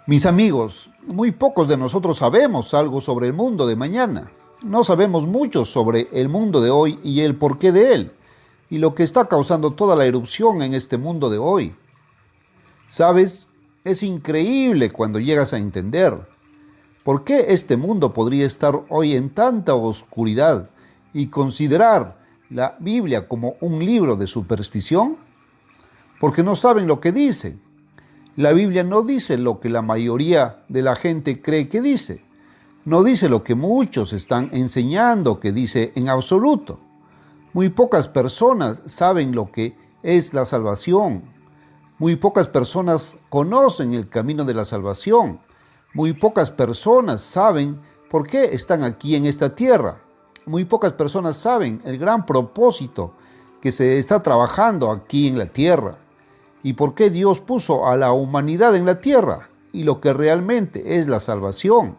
Mis amigos, muy pocos de nosotros sabemos algo sobre el mundo de mañana. No sabemos mucho sobre el mundo de hoy y el porqué de él, y lo que está causando toda la erupción en este mundo de hoy. ¿Sabes? Es increíble cuando llegas a entender por qué este mundo podría estar hoy en tanta oscuridad y considerar la Biblia como un libro de superstición, porque no saben lo que dice. La Biblia no dice lo que la mayoría de la gente cree que dice. No dice lo que muchos están enseñando que dice en absoluto. Muy pocas personas saben lo que es la salvación. Muy pocas personas conocen el camino de la salvación. Muy pocas personas saben por qué están aquí en esta tierra. Muy pocas personas saben el gran propósito que se está trabajando aquí en la tierra. ¿Y por qué Dios puso a la humanidad en la tierra? Y lo que realmente es la salvación.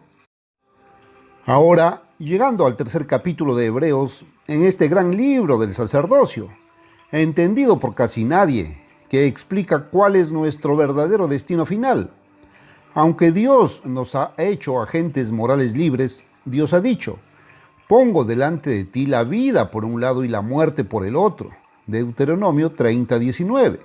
Ahora, llegando al tercer capítulo de Hebreos, en este gran libro del sacerdocio, entendido por casi nadie, que explica cuál es nuestro verdadero destino final. Aunque Dios nos ha hecho agentes morales libres, Dios ha dicho: pongo delante de ti la vida por un lado y la muerte por el otro. Deuteronomio 30:19.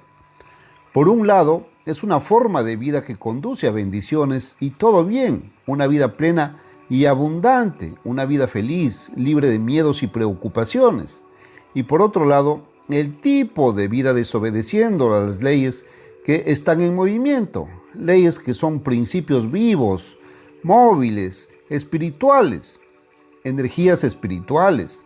Por un lado, es una forma de vida que conduce a bendiciones y todo bien, una vida plena y abundante, una vida feliz, libre de miedos y preocupaciones. Y por otro lado, el tipo de vida desobedeciendo a las leyes que están en movimiento, leyes que son principios vivos, móviles, espirituales, energías espirituales,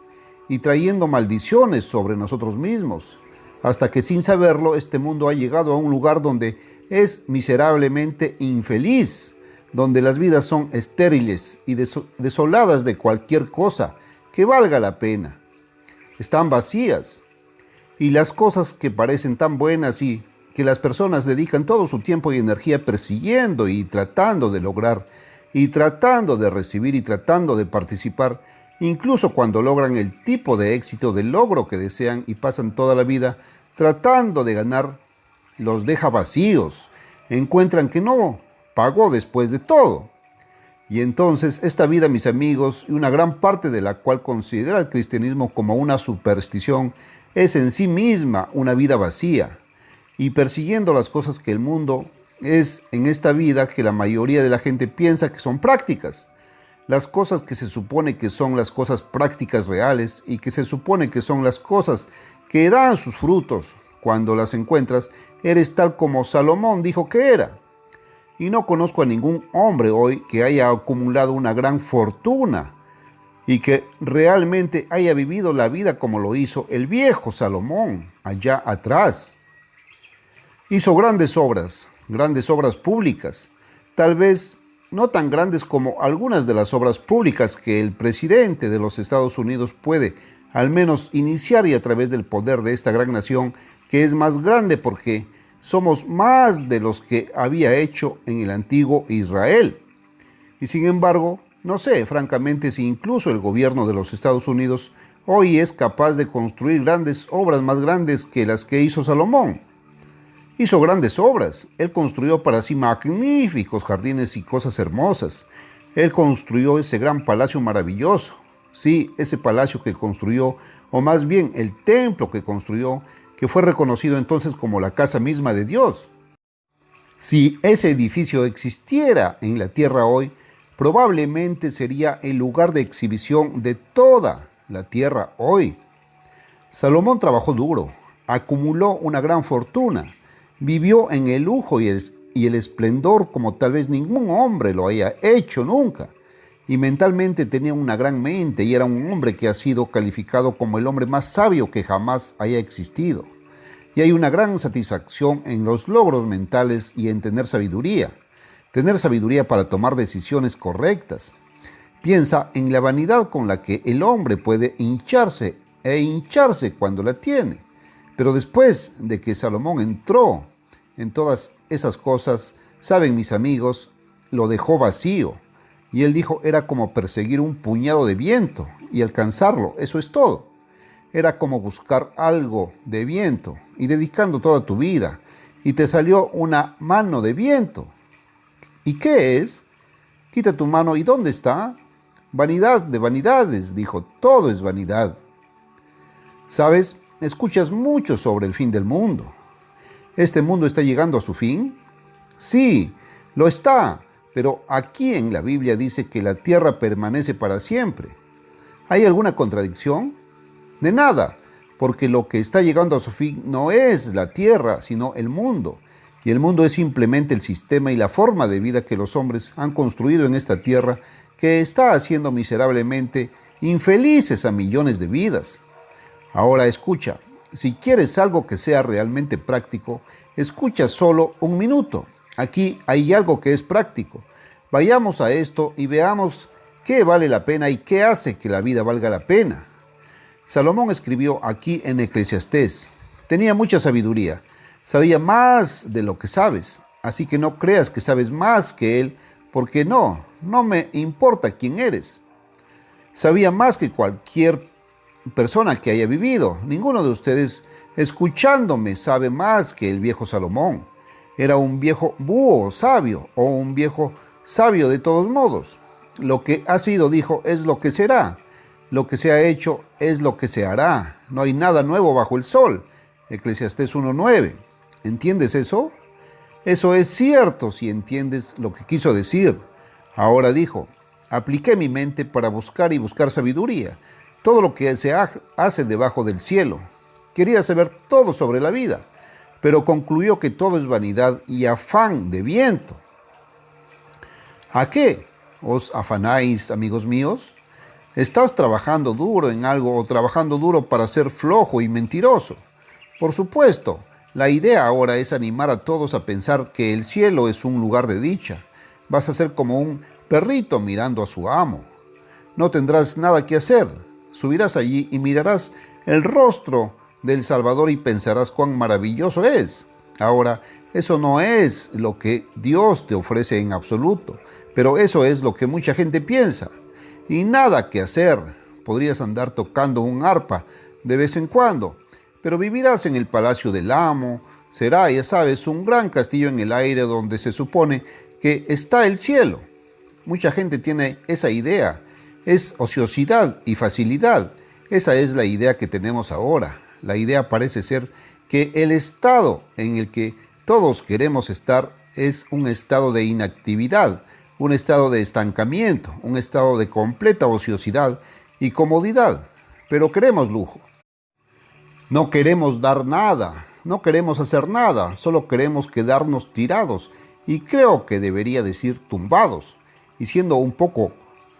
y trayendo maldiciones sobre nosotros mismos, hasta que sin saberlo este mundo ha llegado a un lugar donde es miserablemente infeliz, donde las vidas son estériles y desoladas de cualquier cosa que valga la pena. Están vacías, y las cosas que parecen tan buenas y que las personas dedican todo su tiempo y energía persiguiendo y tratando de lograr, y tratando de recibir y tratando de participar, incluso cuando logran el tipo de éxito del logro que desean y pasan toda la vida tratando de ganar, los deja vacíos. Encuentran que no pagó después de todo. Y entonces esta vida, mis amigos, y una gran parte de la cual considera el cristianismo como una superstición, es en sí misma una vida vacía, y persiguiendo las cosas que el mundo es en esta vida, que la mayoría de la gente piensa que son prácticas. Las cosas que se supone que son las cosas prácticas reales y que se supone que son las cosas que dan sus frutos. Cuando las encuentras, eres tal como Salomón dijo que era. Y no conozco a ningún hombre hoy que haya acumulado una gran fortuna y que realmente haya vivido la vida como lo hizo el viejo Salomón allá atrás. Hizo grandes obras públicas, tal vez no tan grandes como algunas de las obras públicas que el presidente de los Estados Unidos puede al menos iniciar, y a través del poder de esta gran nación, que es más grande porque somos más de los que había hecho en el antiguo Israel. Y sin embargo, no sé, francamente, si incluso el gobierno de los Estados Unidos hoy es capaz de construir grandes obras más grandes que las que hizo Salomón. Hizo grandes obras. Él construyó para sí magníficos jardines y cosas hermosas. Él construyó ese gran palacio maravilloso. Sí, ese palacio que construyó, o más bien el templo que construyó, que fue reconocido entonces como la casa misma de Dios. Si ese edificio existiera en la tierra hoy, probablemente sería el lugar de exhibición de toda la tierra hoy. Salomón trabajó duro, acumuló una gran fortuna, vivió en el lujo y el esplendor como tal vez ningún hombre lo haya hecho nunca. Y mentalmente tenía una gran mente y era un hombre que ha sido calificado como el hombre más sabio que jamás haya existido. Y hay una gran satisfacción en los logros mentales y en tener sabiduría para tomar decisiones correctas. Piensa en la vanidad con la que el hombre puede hincharse cuando la tiene. Pero después de que Salomón entró en todas esas cosas, saben mis amigos, lo dejó vacío. Y él dijo, era como perseguir un puñado de viento y alcanzarlo, eso es todo. Era como buscar algo de viento y dedicando toda tu vida, y te salió una mano de viento. ¿Y qué es? Quita tu mano, ¿y dónde está? Vanidad de vanidades, dijo, todo es vanidad. ¿Sabes? Escuchas mucho sobre el fin del mundo. ¿Este mundo está llegando a su fin? Sí, lo está, pero aquí en la Biblia dice que la tierra permanece para siempre. ¿Hay alguna contradicción? De nada, porque lo que está llegando a su fin no es la tierra, sino el mundo. Y el mundo es simplemente el sistema y la forma de vida que los hombres han construido en esta tierra que está haciendo miserablemente infelices a millones de vidas. Ahora escucha, si quieres algo que sea realmente práctico, escucha solo un minuto. Aquí hay algo que es práctico. Vayamos a esto y veamos qué vale la pena y qué hace que la vida valga la pena. Salomón escribió aquí en Eclesiastés. Tenía mucha sabiduría. Sabía más de lo que sabes. Así que no creas que sabes más que él, porque no me importa quién eres. Sabía más que cualquier persona que haya vivido. Ninguno de ustedes escuchándome sabe más que el viejo Salomón. Era un viejo búho sabio o un viejo sabio de todos modos. Lo que ha sido, dijo, es lo que será. Lo que se ha hecho es lo que se hará. No hay nada nuevo bajo el sol. Eclesiastés 1:9. ¿Entiendes eso? Eso es cierto si entiendes lo que quiso decir. Ahora dijo, apliqué mi mente para buscar y buscar sabiduría. Todo lo que se hace debajo del cielo. Quería saber todo sobre la vida, pero concluyó que todo es vanidad y afán de viento. ¿A qué os afanáis, amigos míos? ¿Estás trabajando duro en algo o trabajando duro para ser flojo y mentiroso? Por supuesto, la idea ahora es animar a todos a pensar que el cielo es un lugar de dicha. Vas a ser como un perrito mirando a su amo. No tendrás nada que hacer. Subirás allí y mirarás el rostro del Salvador y pensarás cuán maravilloso es. Ahora, eso no es lo que Dios te ofrece en absoluto, pero eso es lo que mucha gente piensa. Y nada que hacer. Podrías andar tocando un arpa de vez en cuando, pero vivirás en el palacio del amo. Será, ya sabes, un gran castillo en el aire donde se supone que está el cielo. Mucha gente tiene esa idea. Es ociosidad y facilidad. Esa es la idea que tenemos ahora. La idea parece ser que el estado en el que todos queremos estar es un estado de inactividad, un estado de estancamiento, un estado de completa ociosidad y comodidad. Pero queremos lujo. No queremos dar nada, no queremos hacer nada, solo queremos quedarnos tirados y creo que debería decir tumbados. Y siendo un poco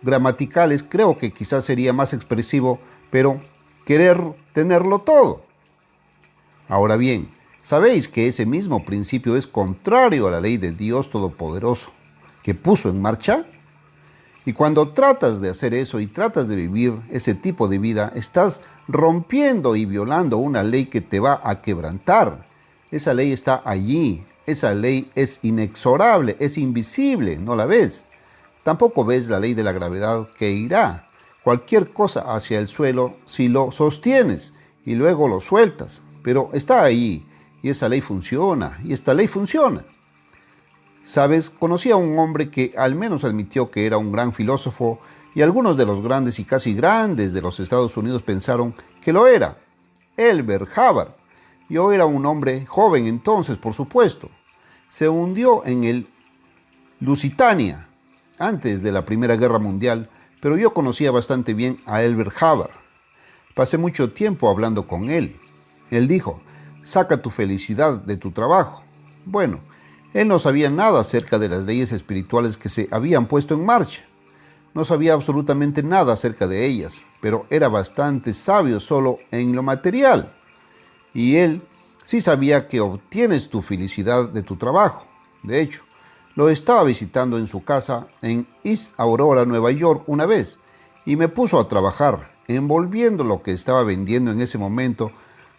gramaticales, creo que quizás sería más expresivo, pero querer tenerlo todo. Ahora bien, ¿sabéis que ese mismo principio es contrario a la ley de Dios Todopoderoso que puso en marcha? Y cuando tratas de hacer eso y tratas de vivir ese tipo de vida, estás rompiendo y violando una ley que te va a quebrantar. Esa ley está allí, esa ley es inexorable, es invisible, ¿no la ves? Tampoco ves la ley de la gravedad que irá cualquier cosa hacia el suelo si lo sostienes y luego lo sueltas. Pero está ahí y esa ley funciona y esta ley funciona. ¿Sabes? Conocí a un hombre que al menos admitió que era un gran filósofo y algunos de los grandes y casi grandes de los Estados Unidos pensaron que lo era. Elbert Hubbard. Yo era un hombre joven entonces, por supuesto. Se hundió en el Lusitania antes de la Primera Guerra Mundial, pero yo conocía bastante bien a Elbert Hubbard. Pasé mucho tiempo hablando con él. Él dijo, saca tu felicidad de tu trabajo. Bueno, él no sabía nada acerca de las leyes espirituales que se habían puesto en marcha. No sabía absolutamente nada acerca de ellas, pero era bastante sabio solo en lo material. Y él sí sabía que obtienes tu felicidad de tu trabajo. De hecho, lo estaba visitando en su casa en East Aurora, Nueva York, una vez, y me puso a trabajar, envolviendo lo que estaba vendiendo en ese momento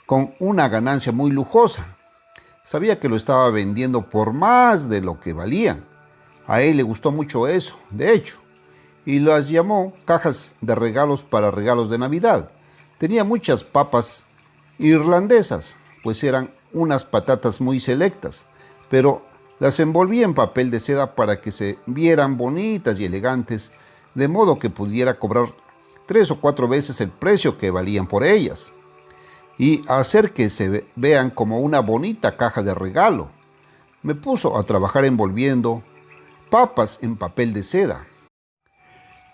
con una ganancia muy lujosa. Sabía que lo estaba vendiendo por más de lo que valían. A él le gustó mucho eso, de hecho, y las llamó cajas de regalos para regalos de Navidad. Tenía muchas papas irlandesas, pues eran unas patatas muy selectas, pero Las envolví en papel de seda para que se vieran bonitas y elegantes, de modo que pudiera cobrar 3 o 4 veces el precio que valían por ellas, y hacer que se vean como una bonita caja de regalo. Me puso a trabajar envolviendo papas en papel de seda.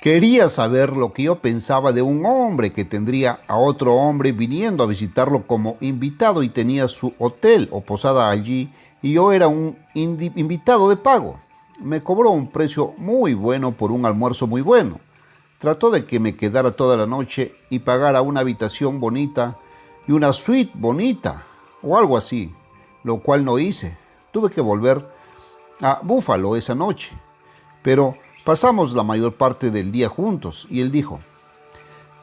Quería saber lo que yo pensaba de un hombre que tendría a otro hombre viniendo a visitarlo como invitado y tenía su hotel o posada allí, y yo era un invitado de pago. Me cobró un precio muy bueno por un almuerzo muy bueno. Trató de que me quedara toda la noche y pagara una habitación bonita y una suite bonita o algo así, lo cual no hice. Tuve que volver a Búfalo esa noche, pero pasamos la mayor parte del día juntos y él dijo: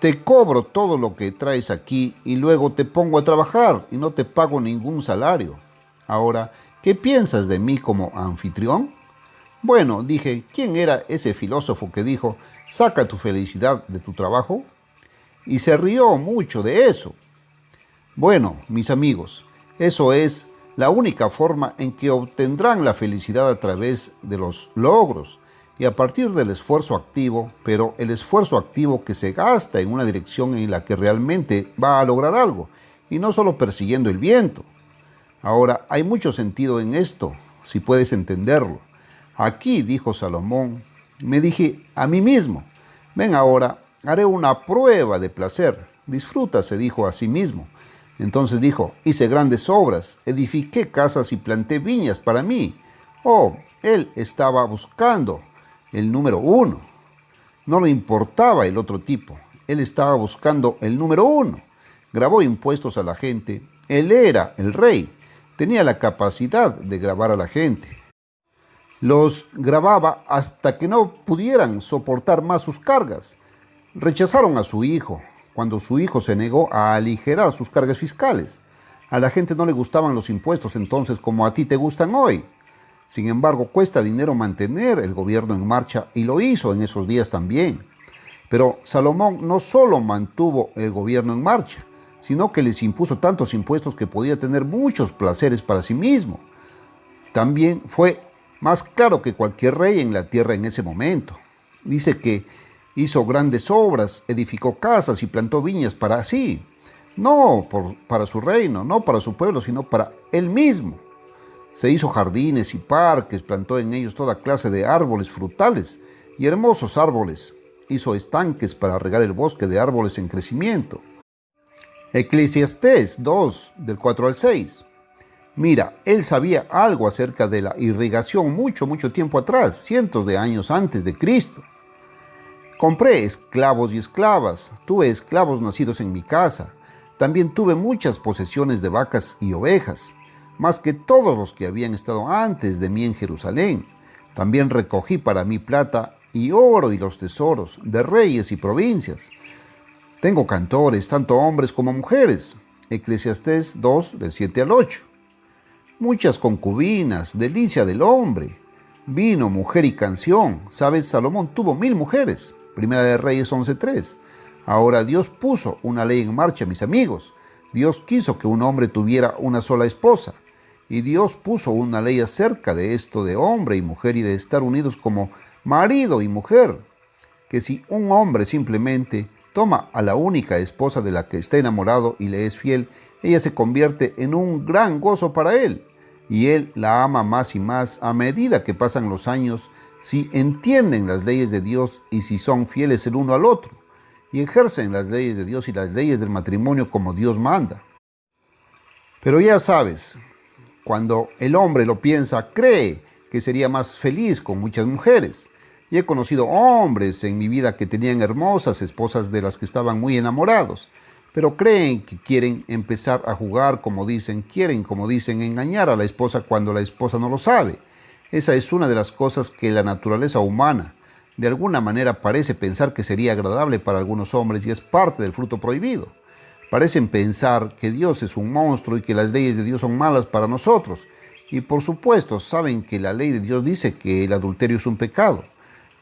te cobro todo lo que traes aquí y luego te pongo a trabajar y no te pago ningún salario. Ahora, ¿qué piensas de mí como anfitrión? Bueno, dije, ¿quién era ese filósofo que dijo, saca tu felicidad de tu trabajo? Y se rió mucho de eso. Bueno, mis amigos, eso es la única forma en que obtendrán la felicidad a través de los logros y a partir del esfuerzo activo, pero el esfuerzo activo que se gasta en una dirección en la que realmente va a lograr algo y no solo persiguiendo el viento. Ahora, hay mucho sentido en esto, si puedes entenderlo. Aquí, dijo Salomón, me dije a mí mismo, ven ahora, haré una prueba de placer. Disfruta, se dijo a sí mismo. Entonces dijo, hice grandes obras, edifiqué casas y planté viñas para mí. Oh, él estaba buscando el número 1. No le importaba el otro tipo. Él estaba buscando el número 1. Grabó impuestos a la gente. Él era el rey. Tenía la capacidad de grabar a la gente. Los grababa hasta que no pudieran soportar más sus cargas. Rechazaron a su hijo, cuando su hijo se negó a aligerar sus cargas fiscales. A la gente no le gustaban los impuestos entonces como a ti te gustan hoy. Sin embargo, cuesta dinero mantener el gobierno en marcha y lo hizo en esos días también. Pero Salomón no solo mantuvo el gobierno en marcha, sino que les impuso tantos impuestos que podía tener muchos placeres para sí mismo. También fue más claro que cualquier rey en la tierra en ese momento. Dice que hizo grandes obras, edificó casas y plantó viñas para sí. No para su reino, no para su pueblo, sino para él mismo. Se hizo jardines y parques, plantó en ellos toda clase de árboles frutales y hermosos árboles. Hizo estanques para regar el bosque de árboles en crecimiento. Eclesiastés 2, del 4 al 6. Mira, él sabía algo acerca de la irrigación mucho tiempo atrás, cientos de años antes de Cristo. Compré esclavos y esclavas, tuve esclavos nacidos en mi casa. También tuve muchas posesiones de vacas y ovejas, más que todos los que habían estado antes de mí en Jerusalén. También recogí para mí plata y oro y los tesoros de reyes y provincias. Tengo cantores, tanto hombres como mujeres. Eclesiastés 2, del 7 al 8. Muchas concubinas, delicia del hombre. Vino, mujer y canción. ¿Sabes? Salomón tuvo 1000 mujeres. Primera de Reyes 11:3. Ahora Dios puso una ley en marcha, mis amigos. Dios quiso que un hombre tuviera una sola esposa. Y Dios puso una ley acerca de esto de hombre y mujer y de estar unidos como marido y mujer. Que si un hombre simplemente toma a la única esposa de la que está enamorado y le es fiel, ella se convierte en un gran gozo para él. Y él la ama más y más a medida que pasan los años, si entienden las leyes de Dios y si son fieles el uno al otro, y ejercen las leyes de Dios y las leyes del matrimonio como Dios manda. Pero ya sabes, cuando el hombre lo piensa, cree que sería más feliz con muchas mujeres. Y he conocido hombres en mi vida que tenían hermosas esposas de las que estaban muy enamorados, pero creen que quieren empezar a jugar quieren engañar a la esposa cuando la esposa no lo sabe. Esa es una de las cosas que la naturaleza humana de alguna manera parece pensar que sería agradable para algunos hombres y es parte del fruto prohibido. Parecen pensar que Dios es un monstruo y que las leyes de Dios son malas para nosotros. Y por supuesto saben que la ley de Dios dice que el adulterio es un pecado.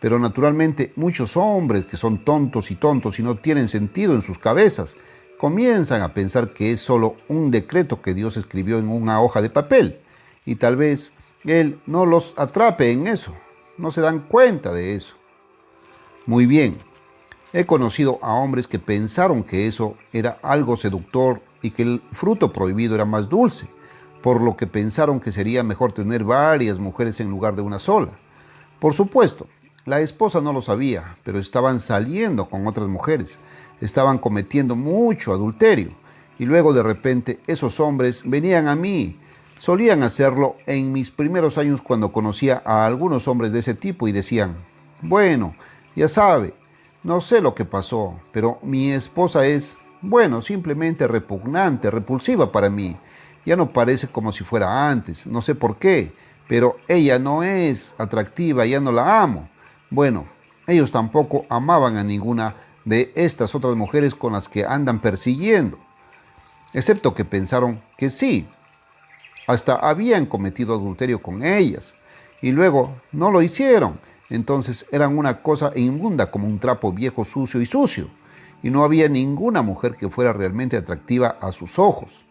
Pero naturalmente muchos hombres que son tontos y no tienen sentido en sus cabezas, comienzan a pensar que es solo un decreto que Dios escribió en una hoja de papel. Y tal vez Él no los atrape en eso. No se dan cuenta de eso. Muy bien. He conocido a hombres que pensaron que eso era algo seductor y que el fruto prohibido era más dulce, por lo que pensaron que sería mejor tener varias mujeres en lugar de una sola. Por supuesto, la esposa no lo sabía, pero estaban saliendo con otras mujeres, estaban cometiendo mucho adulterio, y luego de repente esos hombres venían a mí. Solían hacerlo en mis primeros años cuando conocía a algunos hombres de ese tipo y decían, bueno, ya sabe, no sé lo que pasó, pero mi esposa es, bueno, simplemente repugnante, repulsiva para mí. Ya no parece como si fuera antes, no sé por qué, pero ella no es atractiva, ya no la amo. Bueno, ellos tampoco amaban a ninguna de estas otras mujeres con las que andan persiguiendo, excepto que pensaron que sí, hasta habían cometido adulterio con ellas, y luego no lo hicieron. Entonces eran una cosa inmunda como un trapo viejo, sucio y sucio, y no había ninguna mujer que fuera realmente atractiva a sus ojos.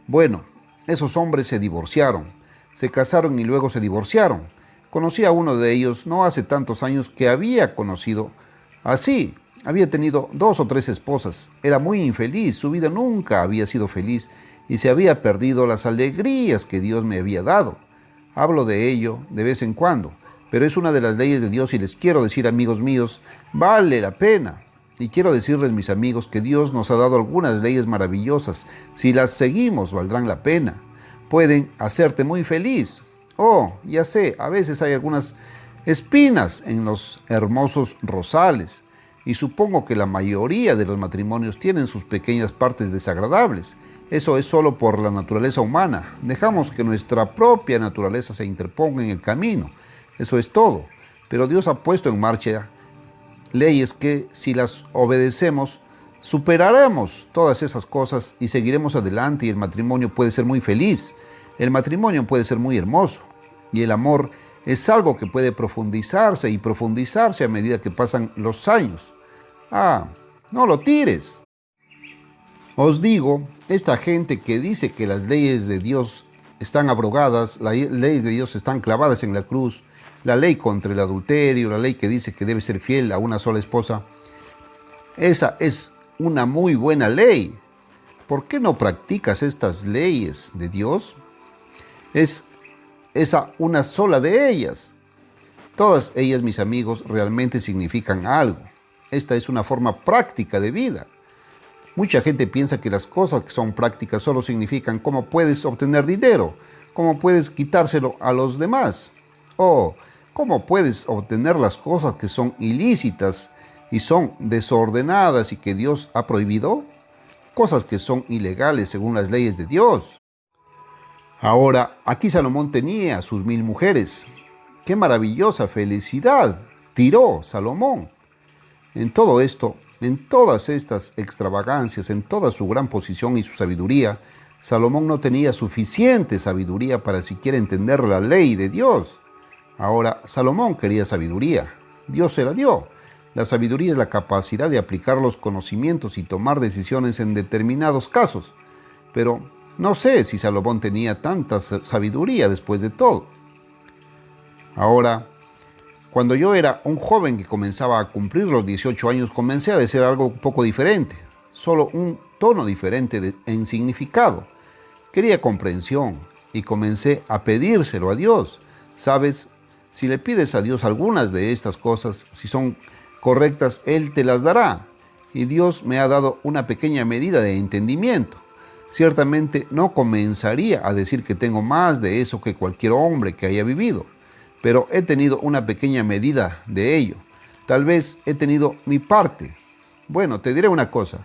Bueno, esos hombres se divorciaron, se casaron y luego se divorciaron. Conocí a uno de ellos no hace tantos años que había conocido así. Había tenido 2 o 3 esposas, era muy infeliz, su vida nunca había sido feliz y se había perdido las alegrías que Dios me había dado. Hablo de ello de vez en cuando, pero es una de las leyes de Dios y les quiero decir, amigos míos, vale la pena. Y quiero decirles, mis amigos, que Dios nos ha dado algunas leyes maravillosas. Si las seguimos, valdrán la pena. Pueden hacerte muy feliz. Oh, ya sé, a veces hay algunas espinas en los hermosos rosales. Y supongo que la mayoría de los matrimonios tienen sus pequeñas partes desagradables. Eso es solo por la naturaleza humana. Dejamos que nuestra propia naturaleza se interponga en el camino. Eso es todo. Pero Dios ha puesto en marcha leyes que, si las obedecemos, superaremos todas esas cosas y seguiremos adelante, y el matrimonio puede ser muy feliz. El matrimonio puede ser muy hermoso. Y el amor es algo que puede profundizarse y profundizarse a medida que pasan los años. Ah, no lo tires. Os digo, esta gente que dice que las leyes de Dios están abrogadas, las leyes de Dios están clavadas en la cruz, la ley contra el adulterio, la ley que dice que debe ser fiel a una sola esposa, esa es una muy buena ley. ¿Por qué no practicas estas leyes de Dios? Es esa una sola de ellas. Todas ellas, mis amigos, realmente significan algo. Esta es una forma práctica de vida. Mucha gente piensa que las cosas que son prácticas solo significan cómo puedes obtener dinero, cómo puedes quitárselo a los demás, o cómo puedes obtener las cosas que son ilícitas y son desordenadas y que Dios ha prohibido, cosas que son ilegales según las leyes de Dios. Ahora, aquí Salomón tenía sus 1000 mujeres. ¡Qué maravillosa felicidad tiró Salomón! En todo esto, en todas estas extravagancias, en toda su gran posición y su sabiduría, Salomón no tenía suficiente sabiduría para siquiera entender la ley de Dios. Ahora, Salomón quería sabiduría. Dios se la dio. La sabiduría es la capacidad de aplicar los conocimientos y tomar decisiones en determinados casos. Pero no sé si Salomón tenía tanta sabiduría después de todo. Ahora, cuando yo era un joven que comenzaba a cumplir los 18 años, comencé a decir algo un poco diferente, solo un tono diferente en significado. Quería comprensión y comencé a pedírselo a Dios. ¿Sabes? Si le pides a Dios algunas de estas cosas, si son correctas, Él te las dará. Y Dios me ha dado una pequeña medida de entendimiento. Ciertamente no comenzaría a decir que tengo más de eso que cualquier hombre que haya vivido, pero he tenido una pequeña medida de ello. Tal vez he tenido mi parte. Bueno, te diré una cosa,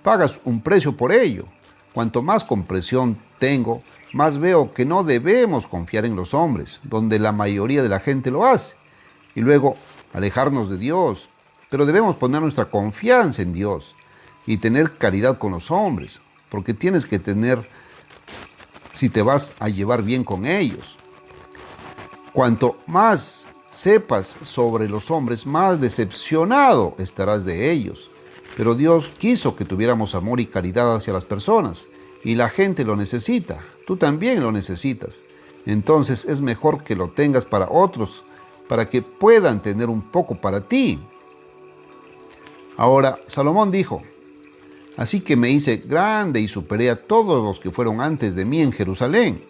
pagas un precio por ello. Cuanto más comprensión tengo, más veo que no debemos confiar en los hombres, donde la mayoría de la gente lo hace, y luego alejarnos de Dios. Pero debemos poner nuestra confianza en Dios y tener caridad con los hombres, porque tienes que tener, si te vas a llevar bien con ellos. Cuanto más sepas sobre los hombres, más decepcionado estarás de ellos. Pero Dios quiso que tuviéramos amor y caridad hacia las personas, y la gente lo necesita. Tú también lo necesitas. Entonces es mejor que lo tengas para otros, para que puedan tener un poco para ti. Ahora, Salomón dijo: así que me hice grande y superé a todos los que fueron antes de mí en Jerusalén.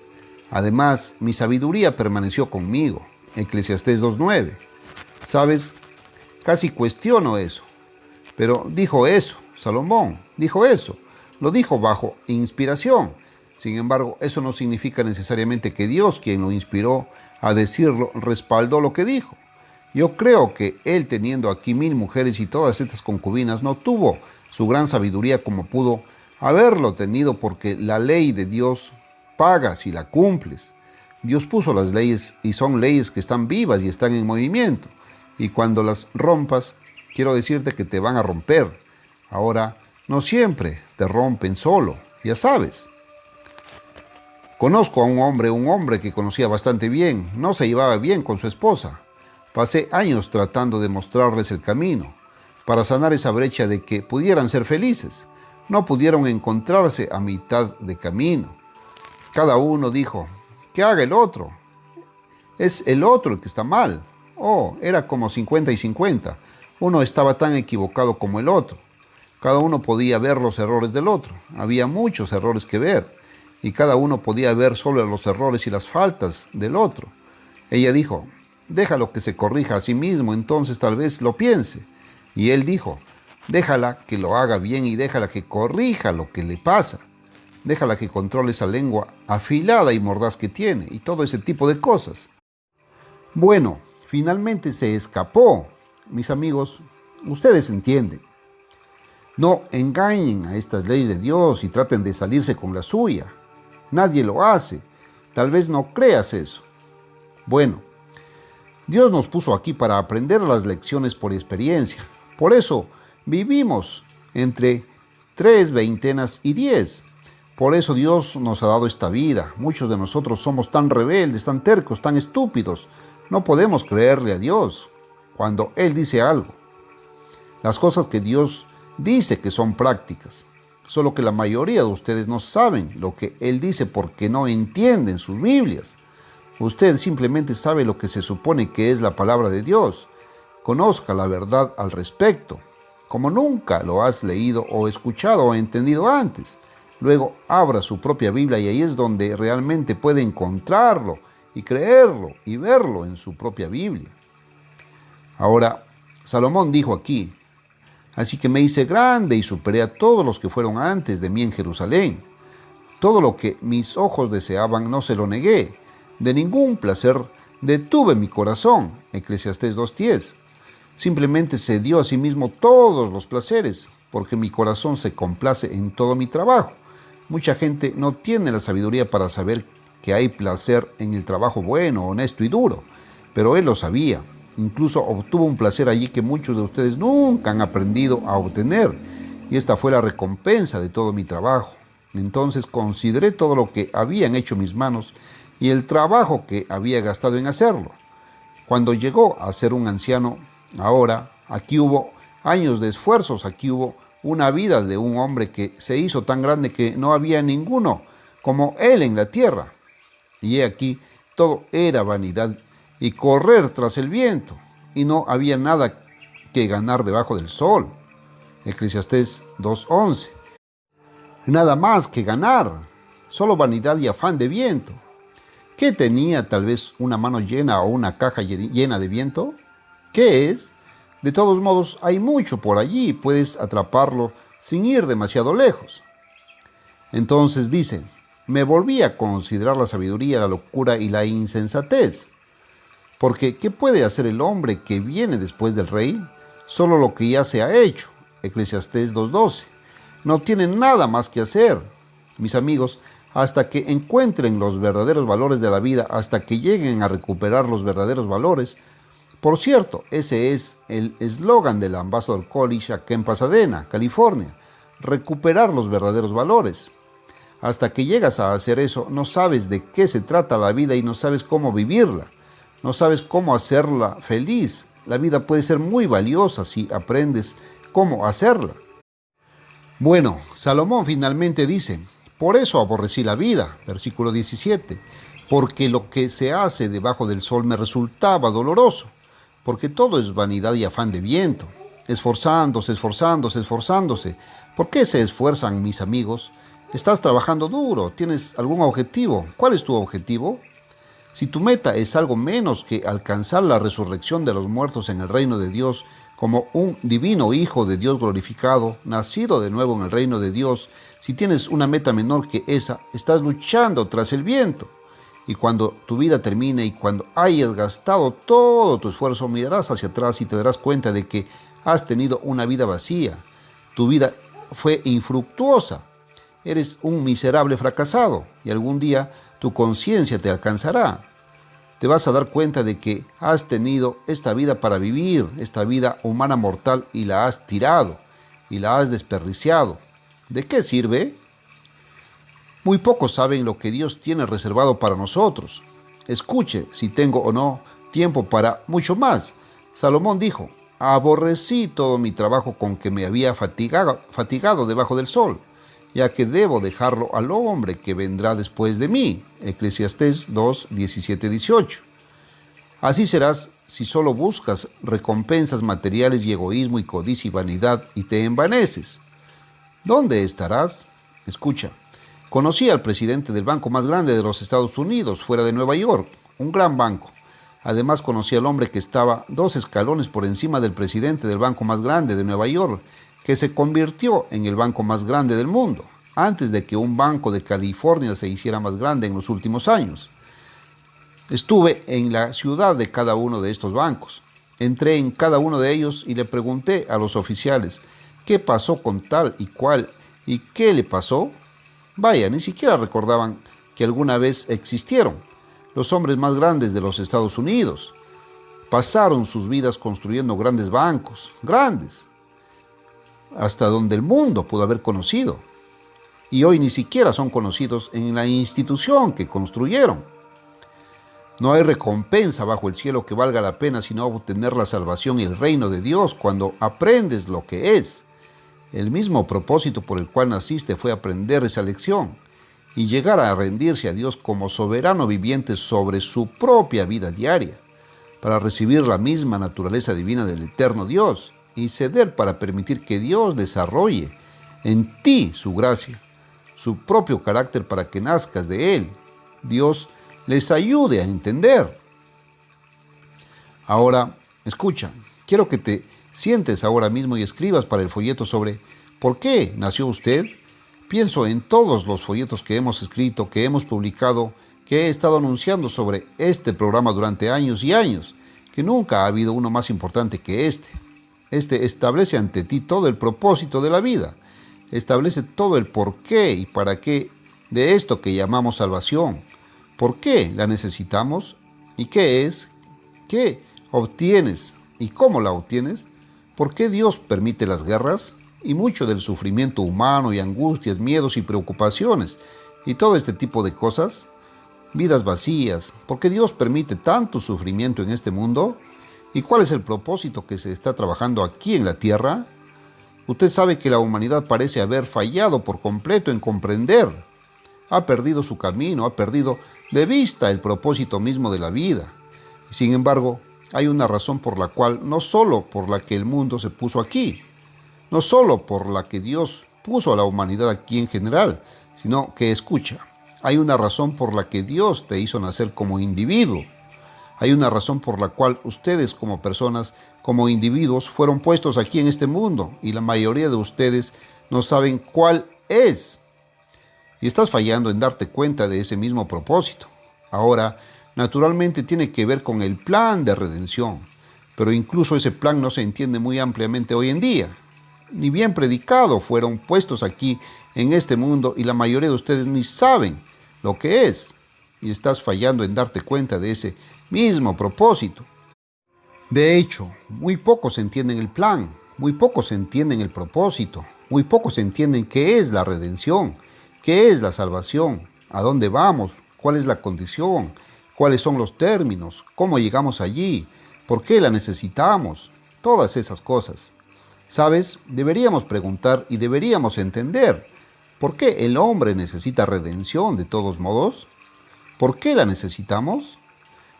Además, mi sabiduría permaneció conmigo. Eclesiastés 2:9. ¿Sabes? Casi cuestiono eso. Pero dijo eso, Salomón, dijo eso. Lo dijo bajo inspiración. Sin embargo, eso no significa necesariamente que Dios, quien lo inspiró a decirlo, respaldó lo que dijo. Yo creo que él, teniendo aquí 1000 mujeres y todas estas concubinas, no tuvo su gran sabiduría como pudo haberlo tenido, porque la ley de Dios paga si la cumples. Dios puso las leyes y son leyes que están vivas y están en movimiento. Y cuando las rompas, quiero decirte que te van a romper. Ahora, no siempre te rompen solo, ya sabes. Conozco a un hombre que conocía bastante bien, no se llevaba bien con su esposa. Pasé años tratando de mostrarles el camino, para sanar esa brecha de que pudieran ser felices. No pudieron encontrarse a mitad de camino. Cada uno dijo: ¿qué haga el otro? Es el otro el que está mal. Oh, era como 50 y 50. Uno estaba tan equivocado como el otro. Cada uno podía ver los errores del otro. Había muchos errores que ver. Y cada uno podía ver solo los errores y las faltas del otro. Ella dijo: déjalo que se corrija a sí mismo, entonces tal vez lo piense. Y él dijo: déjala que lo haga bien y déjala que corrija lo que le pasa. Déjala que controle esa lengua afilada y mordaz que tiene y todo ese tipo de cosas. Bueno, finalmente se escapó. Mis amigos, ustedes entienden. No engañen a estas leyes de Dios y traten de salirse con la suya. Nadie lo hace. Tal vez no creas eso. Bueno, Dios nos puso aquí para aprender las lecciones por experiencia. Por eso vivimos entre 3 veintenas y 10. Por eso Dios nos ha dado esta vida. Muchos de nosotros somos tan rebeldes, tan tercos, tan estúpidos. No podemos creerle a Dios cuando Él dice algo. Las cosas que Dios dice que son prácticas. Solo que la mayoría de ustedes no saben lo que Él dice porque no entienden sus Biblias. Usted simplemente sabe lo que se supone que es la palabra de Dios. Conozca la verdad al respecto, como nunca lo has leído o escuchado o entendido antes. Luego abra su propia Biblia y ahí es donde realmente puede encontrarlo y creerlo y verlo en su propia Biblia. Ahora, Salomón dijo aquí: así que me hice grande y superé a todos los que fueron antes de mí en Jerusalén. Todo lo que mis ojos deseaban no se lo negué. De ningún placer detuve mi corazón. Eclesiastés 2:10. Simplemente se dio a sí mismo todos los placeres, porque mi corazón se complace en todo mi trabajo. Mucha gente no tiene la sabiduría para saber que hay placer en el trabajo bueno, honesto y duro, pero él lo sabía. Incluso obtuvo un placer allí que muchos de ustedes nunca han aprendido a obtener, y esta fue la recompensa de todo mi trabajo. Entonces consideré todo lo que habían hecho mis manos y el trabajo que había gastado en hacerlo. Cuando llegó a ser un anciano, ahora, aquí hubo años de esfuerzos, aquí hubo una vida de un hombre que se hizo tan grande que no había ninguno como él en la tierra. Y he aquí, todo era vanidad y correr tras el viento, y no había nada que ganar debajo del sol. Eclesiastés 2:11. Nada más que ganar, solo vanidad y afán de viento. ¿Qué tenía? Tal vez una mano llena o una caja llena de viento. ¿Qué es? De todos modos, hay mucho por allí, puedes atraparlo sin ir demasiado lejos. Entonces dice: me volví a considerar la sabiduría, la locura y la insensatez. Porque, ¿qué puede hacer el hombre que viene después del rey? Solo lo que ya se ha hecho. Eclesiastés 2:12. No tienen nada más que hacer. Mis amigos, hasta que encuentren los verdaderos valores de la vida, hasta que lleguen a recuperar los verdaderos valores. Por cierto, ese es el eslogan del Ambassador College acá en Pasadena, California: recuperar los verdaderos valores. Hasta que llegas a hacer eso, no sabes de qué se trata la vida y no sabes cómo vivirla. No sabes cómo hacerla feliz. La vida puede ser muy valiosa si aprendes cómo hacerla. Bueno, Salomón finalmente dice: por eso aborrecí la vida, versículo 17, porque lo que se hace debajo del sol me resultaba doloroso, porque todo es vanidad y afán de viento, esforzándose, esforzándose, esforzándose. ¿Por qué se esfuerzan, mis amigos? Estás trabajando duro, tienes algún objetivo. ¿Cuál es tu objetivo? Si tu meta es algo menos que alcanzar la resurrección de los muertos en el reino de Dios, como un divino Hijo de Dios glorificado, nacido de nuevo en el reino de Dios, si tienes una meta menor que esa, estás luchando tras el viento. Y cuando tu vida termine y cuando hayas gastado todo tu esfuerzo, mirarás hacia atrás y te darás cuenta de que has tenido una vida vacía. Tu vida fue infructuosa. Eres un miserable fracasado y algún día tu conciencia te alcanzará. Te vas a dar cuenta de que has tenido esta vida para vivir, esta vida humana mortal, y la has tirado y la has desperdiciado. ¿De qué sirve? Muy pocos saben lo que Dios tiene reservado para nosotros. Escuche si tengo o no tiempo para mucho más. Salomón dijo: aborrecí todo mi trabajo con que me había fatigado debajo del sol, ya que debo dejarlo al hombre que vendrá después de mí. Eclesiastés 2, 17, 18. Así serás si solo buscas recompensas materiales y egoísmo y codicia y vanidad y te envaneces. ¿Dónde estarás? Escucha, conocí al presidente del banco más grande de los Estados Unidos, fuera de Nueva York, un gran banco. Además conocí al hombre que estaba 2 escalones por encima del presidente del banco más grande de Nueva York, que se convirtió en el banco más grande del mundo, antes de que un banco de California se hiciera más grande en los últimos años. Estuve en la ciudad de cada uno de estos bancos. Entré en cada uno de ellos y le pregunté a los oficiales qué pasó con tal y cual y qué le pasó. Vaya, ni siquiera recordaban que alguna vez existieron. Los hombres más grandes de los Estados Unidos pasaron sus vidas construyendo grandes bancos, grandes, hasta donde el mundo pudo haber conocido. Y hoy ni siquiera son conocidos en la institución que construyeron. No hay recompensa bajo el cielo que valga la pena sino obtener la salvación y el reino de Dios cuando aprendes lo que es. El mismo propósito por el cual naciste fue aprender esa lección y llegar a rendirse a Dios como soberano viviente sobre su propia vida diaria, para recibir la misma naturaleza divina del eterno Dios y ceder para permitir que Dios desarrolle en ti su gracia, su propio carácter para que nazcas de Él. Dios les ayude a entender. Ahora, escucha, quiero que te sientes ahora mismo y escribas para el folleto sobre ¿por qué nació usted? Pienso en todos los folletos que hemos escrito, que hemos publicado, que he estado anunciando sobre este programa durante años y años, que nunca ha habido uno más importante que este. Este establece ante ti todo el propósito de la vida, establece todo el por qué y para qué de esto que llamamos salvación. ¿Por qué la necesitamos? ¿Y qué es? ¿Qué obtienes? ¿Y cómo la obtienes? ¿Por qué Dios permite las guerras? Y mucho del sufrimiento humano y angustias, miedos y preocupaciones, y todo este tipo de cosas, vidas vacías. ¿Por qué Dios permite tanto sufrimiento en este mundo? ¿Y cuál es el propósito que se está trabajando aquí en la tierra? Usted sabe que la humanidad parece haber fallado por completo en comprender. Ha perdido su camino, ha perdido de vista el propósito mismo de la vida. Sin embargo, hay una razón por la cual, no solo por la que el mundo se puso aquí, no solo por la que Dios puso a la humanidad aquí en general, sino que, escucha, hay una razón por la que Dios te hizo nacer como individuo. Hay una razón por la cual ustedes como personas, como individuos, fueron puestos aquí en este mundo y la mayoría de ustedes no saben cuál es. Y estás fallando en darte cuenta de ese mismo propósito. Ahora, naturalmente tiene que ver con el plan de redención, pero incluso ese plan no se entiende muy ampliamente hoy en día. Ni bien predicado fueron puestos aquí en este mundo y la mayoría de ustedes ni saben lo que es. Y estás fallando en darte cuenta de ese mismo propósito. De hecho, muy pocos entienden el plan, muy pocos entienden el propósito, muy pocos entienden qué es la redención, qué es la salvación, a dónde vamos, cuál es la condición, cuáles son los términos, cómo llegamos allí, por qué la necesitamos, todas esas cosas. ¿Sabes? Deberíamos preguntar y deberíamos entender, ¿por qué el hombre necesita redención de todos modos? ¿Por qué la necesitamos?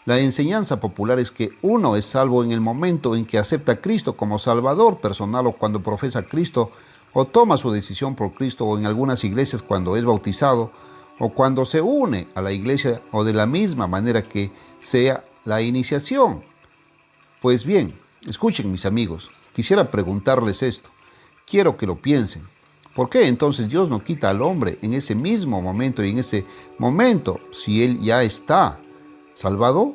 La enseñanza popular es que uno es salvo en el momento en que acepta a Cristo como Salvador personal o cuando profesa a Cristo o toma su decisión por Cristo o en algunas iglesias cuando es bautizado o cuando se une a la iglesia o de la misma manera que sea la iniciación. Pues bien, escuchen mis amigos, quisiera preguntarles esto, quiero que lo piensen. ¿Por qué entonces Dios no quita al hombre en ese mismo momento y en ese momento si él ya está salvado?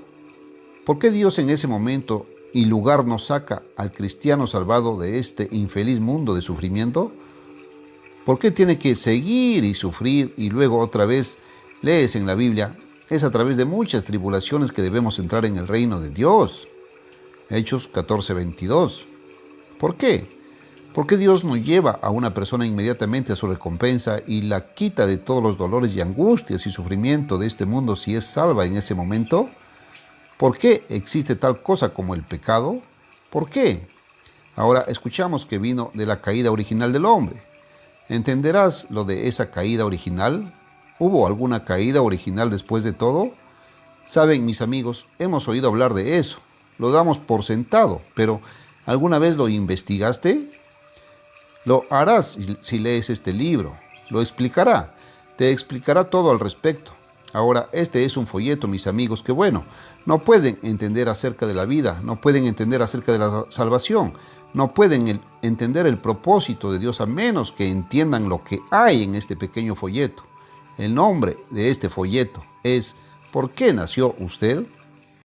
¿Por qué Dios en ese momento y lugar nos saca al cristiano salvado de este infeliz mundo de sufrimiento? ¿Por qué tiene que seguir y sufrir y luego otra vez lees en la Biblia? Es a través de muchas tribulaciones que debemos entrar en el reino de Dios. Hechos 14:22. ¿Por qué? ¿Por qué Dios no lleva a una persona inmediatamente a su recompensa y la quita de todos los dolores y angustias y sufrimiento de este mundo si es salva en ese momento? ¿Por qué existe tal cosa como el pecado? ¿Por qué? Ahora escuchamos que vino de la caída original del hombre. ¿Entenderás lo de esa caída original? ¿Hubo alguna caída original después de todo? Saben, mis amigos, hemos oído hablar de eso. Lo damos por sentado, pero ¿alguna vez lo investigaste? Lo harás si lees este libro. Lo explicará. Te explicará todo al respecto. Ahora, este es un folleto, mis amigos, que bueno, no pueden entender acerca de la vida, no pueden entender acerca de la salvación, no pueden entender el propósito de Dios a menos que entiendan lo que hay en este pequeño folleto. El nombre de este folleto es ¿Por qué nació usted?